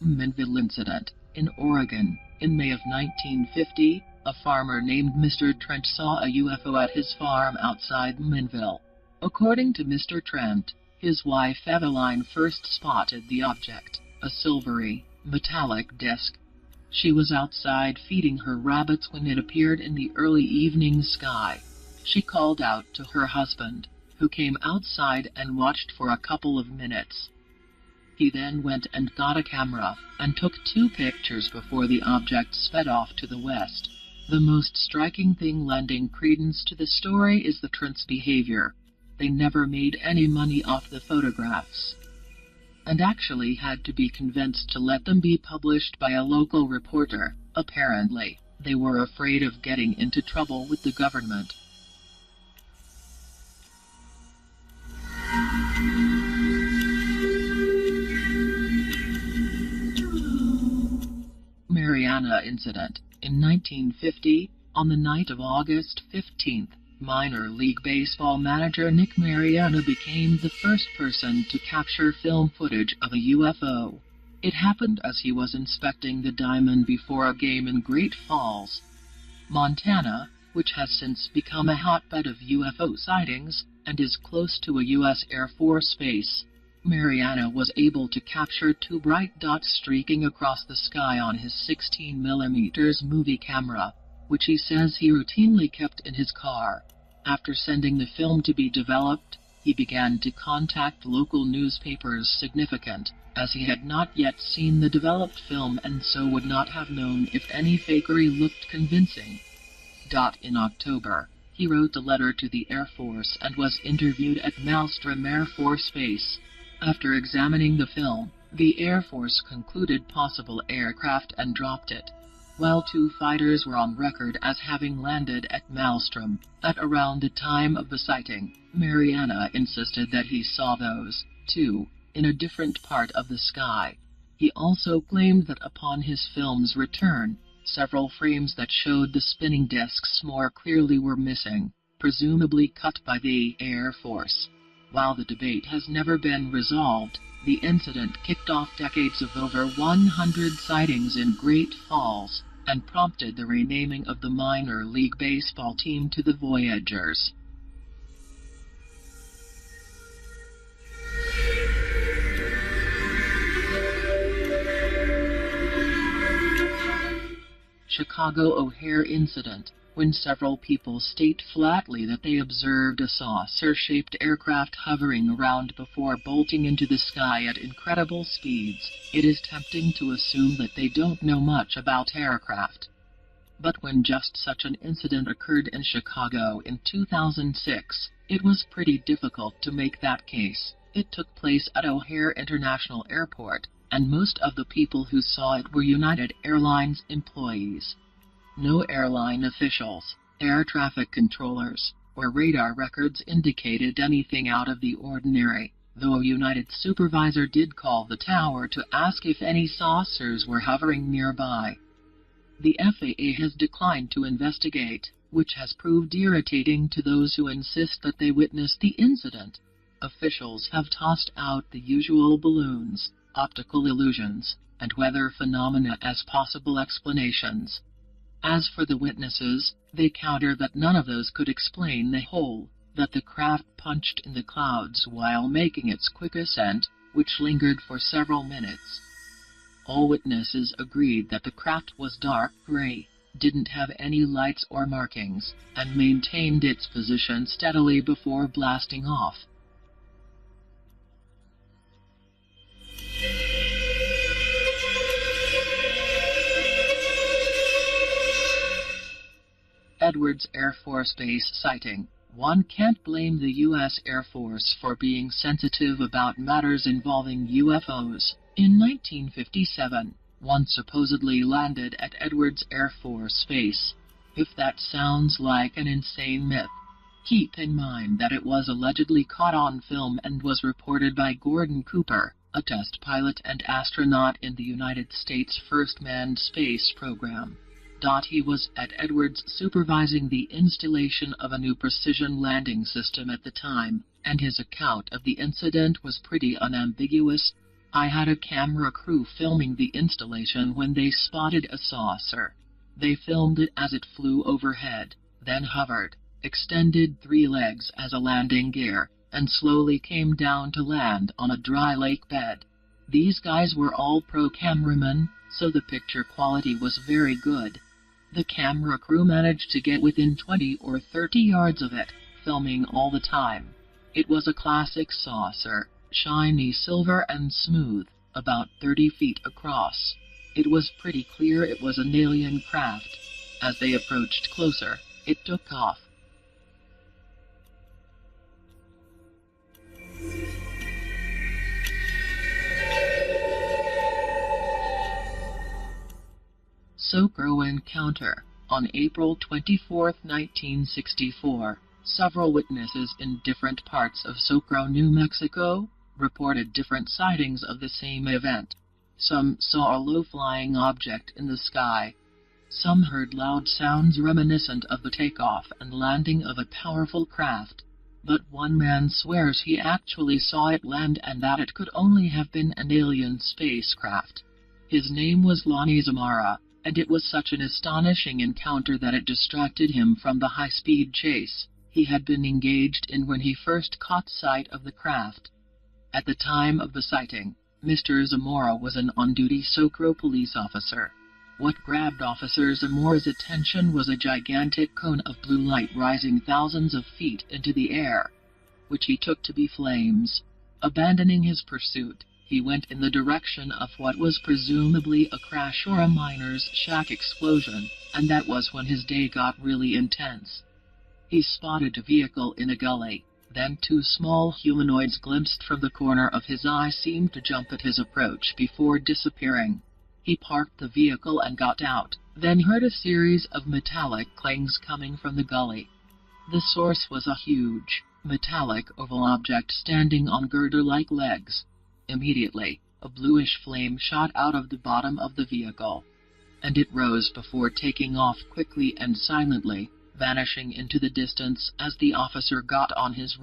Minville incident. In Oregon, in May of 1950, a farmer named Mr. Trent saw a UFO at his farm outside Minville. According to Mr. Trent, his wife Eveline first spotted the object, a silvery, metallic disc. She was outside feeding her rabbits when it appeared in the early evening sky. She called out to her husband, who came outside and watched for a couple of minutes. He then went and got a camera and took 2 pictures before the object sped off to the west. The most striking thing lending credence to the story is the Trent's behavior. They never made any money off the photographs, and actually had to be convinced to let them be published by a local reporter. Apparently, they were afraid of getting into trouble with the government. Mariana Incident. In 1950, on the night of August 15th, minor league baseball manager Nick Mariana became the first person to capture film footage of a UFO. It happened as he was inspecting the diamond before a game in Great Falls, Montana, which has since become a hotbed of UFO sightings and is close to a U.S. Air Force base. Mariana was able to capture 2 bright dots streaking across the sky on his 16mm movie camera, which he says he routinely kept in his car. After sending the film to be developed, he began to contact local newspapers, significant, as he had not yet seen the developed film and so would not have known if any fakery looked convincing. In October, he wrote a letter to the Air Force and was interviewed at Malmstrom Air Force Base. After examining the film, the Air Force concluded possible aircraft and dropped it, while 2 fighters were on record as having landed at Malmstrom. At around the time of the sighting, Mariana insisted that he saw those, too, in a different part of the sky. He also claimed that upon his film's return, several frames that showed the spinning discs more clearly were missing, presumably cut by the Air Force. While the debate has never been resolved, the incident kicked off decades of over 100 sightings in Great Falls and prompted the renaming of the minor league baseball team to the Voyagers. Chicago O'Hare Incident. When several people state flatly that they observed a saucer-shaped aircraft hovering around before bolting into the sky at incredible speeds, it is tempting to assume that they don't know much about aircraft. But when just such an incident occurred in Chicago in 2006, it was pretty difficult to make that case. It took place at O'Hare International Airport, and most of the people who saw it were United Airlines employees. No airline officials, air traffic controllers, or radar records indicated anything out of the ordinary, though a United supervisor did call the tower to ask if any saucers were hovering nearby. The FAA has declined to investigate, which has proved irritating to those who insist that they witnessed the incident. Officials have tossed out the usual balloons, optical illusions, and weather phenomena as possible explanations. As for the witnesses, they counter that none of those could explain the hole that the craft punched in the clouds while making its quick ascent, which lingered for several minutes. All witnesses agreed that the craft was dark gray, didn't have any lights or markings, and maintained its position steadily before blasting off. Edwards Air Force Base sighting. One can't blame the U.S. Air Force for being sensitive about matters involving UFOs. In 1957, one supposedly landed at Edwards Air Force Base. If that sounds like an insane myth, keep in mind that it was allegedly caught on film and was reported by Gordon Cooper, a test pilot and astronaut in the United States' first manned space program. He was at Edwards supervising the installation of a new precision landing system at the time, and his account of the incident was pretty unambiguous. I had a camera crew filming the installation when they spotted a saucer. They filmed it as it flew overhead, then hovered, extended 3 legs as a landing gear, and slowly came down to land on a dry lake bed. These guys were all pro cameramen, so the picture quality was very good. The camera crew managed to get within 20 or 30 yards of it, filming all the time. It was a classic saucer, shiny silver and smooth, about 30 feet across. It was pretty clear it was an alien craft. As they approached closer, it took off. Socro encounter. On April 24, 1964, several witnesses in different parts of Socro, New Mexico, reported different sightings of the same event. Some saw a low-flying object in the sky. Some heard loud sounds reminiscent of the takeoff and landing of a powerful craft. But one man swears he actually saw it land and that it could only have been an alien spacecraft. His name was Lonnie Zamora, and it was such an astonishing encounter that it distracted him from the high-speed chase he had been engaged in when he first caught sight of the craft. At the time of the sighting, Mr. Zamora was an on-duty Socro police officer. What grabbed Officer Zamora's attention was a gigantic cone of blue light rising thousands of feet into the air, which he took to be flames. Abandoning his pursuit, he went in the direction of what was presumably a crash or a miner's shack explosion, and that was when his day got really intense. He spotted a vehicle in a gully. Then 2 small humanoids glimpsed from the corner of his eye seemed to jump at his approach before disappearing. He parked the vehicle and got out, then heard a series of metallic clangs coming from the gully. The source was a huge, metallic oval object standing on girder-like legs. Immediately, a bluish flame shot out of the bottom of the vehicle, and it rose before taking off quickly and silently, vanishing into the distance as the officer got on his